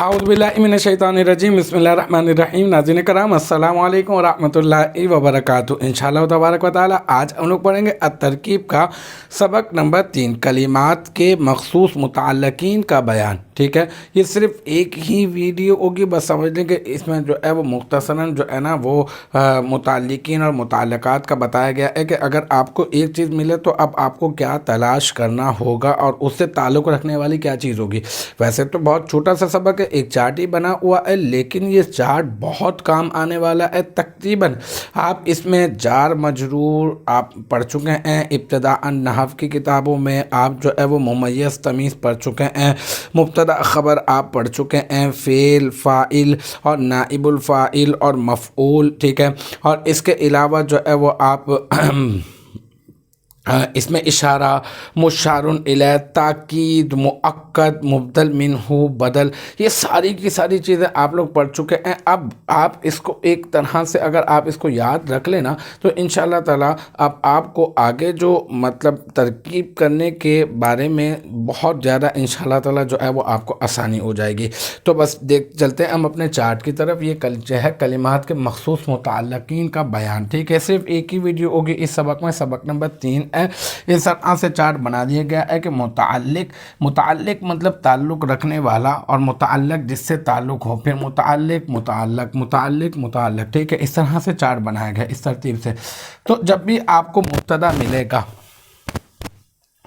औज़ुबिल्लाहिमिनश्शैतानिर्रजीम बिस्मिल्लाहिर्रहमानिर्रहीम। नाज़रीन कराम अस्सलामु अलैकुम व रहमतुल्लाहि व बरकातुहू। इंशाअल्लाह तबारक व तआला आज हम लोग पढ़ेंगे अत-तरकीब का सबक नंबर 3, कलिमात के मखसूस मुतअल्लिकीन का बयान। ठीक है, ये सिर्फ एक ही वीडियो होगी, बस समझ लें कि इसमें जो है वो मुख्तसरन जो है ना वो मुतअल्लिकीन और मुतअल्लिकात का बताया गया है कि अगर आपको एक चीज़ मिले तो अब आपको क्या तलाश करना होगा और उससे ताल्लुक़ रखने वाली क्या चीज़ होगी। वैसे तो बहुत छोटा सा सबक है, एक चार्ट ही बना हुआ है, लेकिन ये चार्ट बहुत काम आने वाला है। तकरीबन आप इसमें जार मजरूर आप पढ़ चुके हैं, इब्तिदाअन नहव की किताबों में आप जो है वो मुमय्यज़ तमीज़ पढ़ चुके हैं, मुब्तदा ख़बर आप पढ़ चुके हैं, फ़ेल फ़ाइल और नाइबुल फ़ाइल और मफ़ऊल। ठीक है, और इसके अलावा जो है वो आप इसमें इशारा, मुशारुन इलैह, ताकीद, मुअक्कद, मुबदल मिन्हु, बदल, ये सारी की सारी चीज़ें आप लोग पढ़ चुके हैं। अब आप इसको एक तरह से अगर आप इसको याद रख लेना तो इंशाअल्लाह ताला अब आपको आगे जो मतलब तरकीब करने के बारे में बहुत ज़्यादा इंशाअल्लाह ताला जो है वो आपको आसानी हो जाएगी। तो बस देख चलते हैं हम अपने चार्ट की तरफ। ये जो है कलिमात के मखसूस मुतअल्लिकीन का बयान। ठीक है, सिर्फ एक ही वीडियो होगी इस सबक में, सबक नंबर 3 है। इस तरह से चार्ट बना दिया गया है कि मुतअल्लिक मतलब ताल्लुक़ रखने वाला, और मुतअल्लिक जिससे ताल्लुक़ हो, फिर मुतअल्लिक। ठीक है, इस तरह से चार्ट बनाया गया इस तरतीब से। तो जब भी आपको मुब्तदा मिलेगा,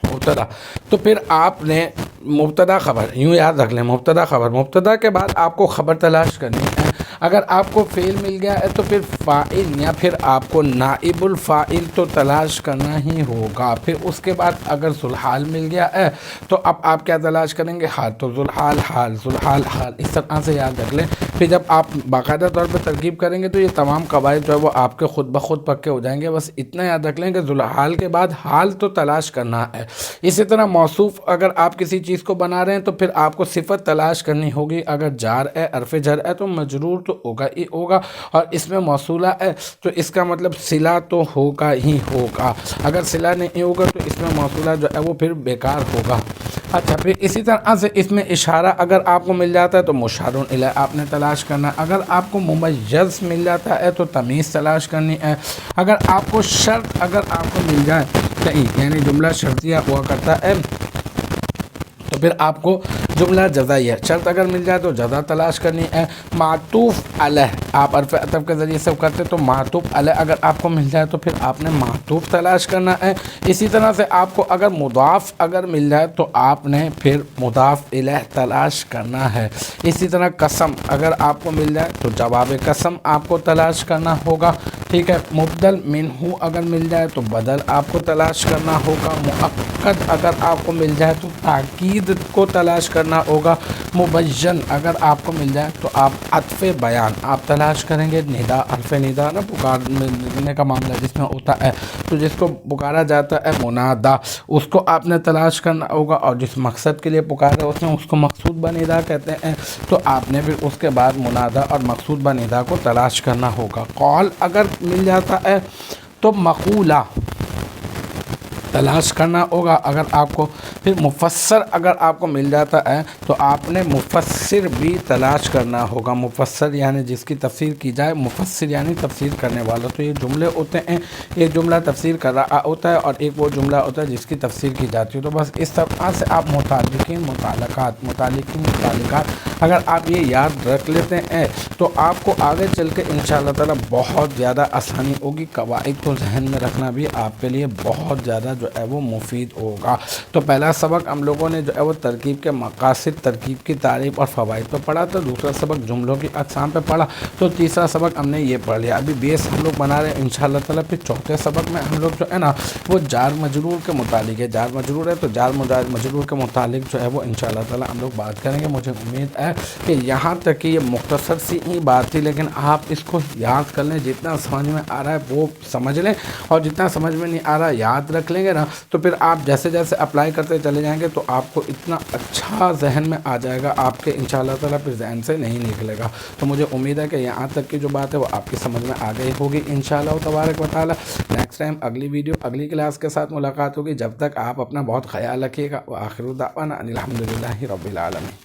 मुब्तदा, तो फिर आपने मुब्तदा ख़बर यूँ याद रख लें, मुब्तदा ख़बर, मुब्तदा के बाद आपको ख़बर तलाश करनी है। अगर आपको फ़ेल मिल गया है तो फिर फ़ाइल या फिर आपको नाइबुल फ़ाइल तो तलाश करना ही होगा। फिर उसके बाद अगर ज़ुलहाल मिल गया है तो अब आप क्या तलाश करेंगे, हाल, तो ज़ुलहाल हाल, ज़ुलहाल हाल, इस तरह से याद रख लें। फिर जब आप बाकायदा तौर पर तरकीब करेंगे तो ये तमाम कवायद जो है वो आपके खुद ब खुद पक्के हो जाएंगे। बस इतना याद रख लें कि ज़ुलहाल के बाद हाल तो तलाश करना है। इसी तरह मौसूफ़, अगर आप किसी चीज़ को बना रहे हैं तो फिर आपको सिफ़त तलाश करनी होगी। अगर जार है, अरफ़ जर है, तो मजरूर तो होगा ही होगा, और इसमें मौसूला है तो इसका मतलब सिला तो होगा ही होगा। अगर सिला नहीं होगा तो इसमें मौसूला जो है वो फिर बेकार होगा। अच्छा, फिर इसी तरह से इसमें इशारा अगर आपको मिल जाता है तो मुशारुन इलैह आपने तलाश करना है। अगर आपको मुमय्यज़ मिल जाता है तो तमीज़ तलाश करनी है। अगर आपको शर्त अगर आपको मिल जाए सही, यानी जुमला शर्तिया हुआ करता है, तो फिर आपको जुमला जज़ाइया, शर्त अगर मिल जाए तो जज़ा तलाश करनी है। मातूफ़ अलैह आप अरफ़ अतफ़ के ज़रिए से करते तो मातूफ़ अलैह अगर आपको मिल जाए तो फिर आपने मातूफ़ तलाश करना है। इसी तरह से आपको अगर मुदाफ़ अगर मिल जाए तो आपने फिर मुदाफ़ इलैह तलाश करना है। इसी तरह कसम अगर आपको मिल जाए तो जवाब कसम आपको तलाश करना होगा। ठीक है, मुबदल मिन्हु अगर मिल जाए तो बदल आपको तलाश करना होगा। मुअक्कद अगर आपको मिल जाए तो ताकीद को तलाश करना होगा। मुबय्यन अगर आपको मिल जाए तो आप अत्फ़े बयान आप तलाश करेंगे। निदा, अल्फ़े निदा ना पुकारने का मामला जिसमें होता है, तो जिसको पुकारा जाता है मुनादा, उसको आपने तलाश करना होगा, और जिस मकसद के लिए पुकारा उसने उसको मकसूद ब निदा कहते हैं, तो आपने फिर उसके बाद मुनादा और मकसूद ब निदा को तलाश करना होगा। कौल अगर मिल जाता है तो मक़ूला तलाश करना होगा। अगर आपको फिर मुफस्सर अगर आपको मिल जाता है तो आपने मुफस्सिर भी तलाश करना होगा। मुफस्सर यानी जिसकी तफसीर की जाए, मुफस्सिर यानी तफसीर करने वाला। तो ये जुमले होते हैं, एक जुमला तफसीर कर रहा होता है और एक वो जुमला होता है जिसकी तफसीर की जाती है। तो बस इस तरह से आप मुतअल्लिकीन मुतअल्लिकात अगर आप ये याद रख लेते हैं तो आपको आगे चल के इंशाअल्लाह ताला बहुत ज़्यादा आसानी होगी। कवाइद को जहन में रखना भी आपके लिए बहुत ज़्यादा जो है वो मुफीद होगा। तो पहला सबक हम लोगों ने जो है वो तरकीब के मकासिद, तरकीब की तारीफ़ और फ़वाइद पर पढ़ा था। दूसरा सबक जुमलों की अक़साम पे पढ़ा। तो तीसरा सबक हमने ये पढ़ लिया। अभी बेस हम लोग बना रहे हैं इंशाअल्लाह ताला। फिर चौथे सबक में हम लोग जो है ना वो जार मजरूर के मुतालिक है। जार मजरूर है तो जार मजरूर के मुतालिक जो है वो इंशाअल्लाह ताला हम लोग बात करेंगे। मुझे उम्मीद है ہے کہ یہاں تک کہ یہ مختصر سی ہی بات تھی، لیکن آپ اس کو یاد کر لیں، جتنا سمجھ میں آ رہا ہے وہ سمجھ لیں، اور جتنا سمجھ میں نہیں آ رہا یاد رکھ لیں گے نا، تو پھر آپ جیسے جیسے اپلائی کرتے چلے جائیں گے تو آپ کو اتنا اچھا ذہن میں آ جائے گا آپ کے انشاءاللہ تعالیٰ پھر ذہن سے نہیں نکلے گا۔ تو مجھے امید ہے کہ یہاں تک کی جو بات ہے وہ آپ کی سمجھ میں آ گئی ہوگی انشاءاللہ تبارک و تعالیٰ۔ نیکسٹ ٹائم اگلی ویڈیو اگلی کلاس کے ساتھ ملاقات ہوگی، جب تک آپ اپنا بہت خیال رکھیے گا۔ وآخر دعوانا ان الحمدللہ رب العالمین۔